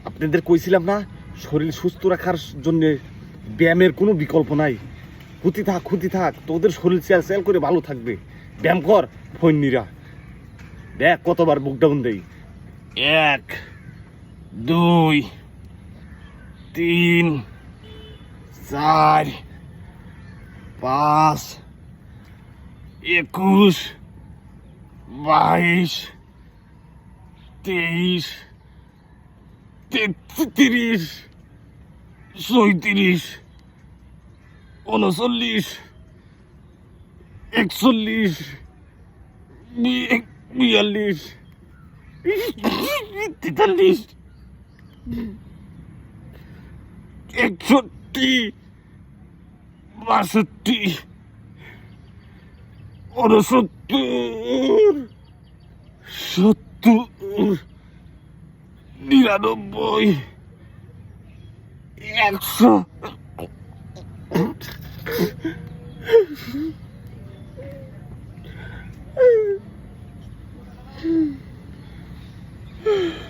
আপনাদের কইছিলাম না, শরীর সুস্থ রাখার জন্য ব্যায়ামের কোনো বিকল্প নাই। ক্ষতি থাক, তোদের শরীর চেল করে ভালো থাকবে। ব্যায়াম কর ফৈন্নিরা। দেখ কতবার বুক ডাউন দেই। 1 2 3 4 5 21 22 23 33 37 39 41 42 43 61 62 69 70 99 100 Hmm.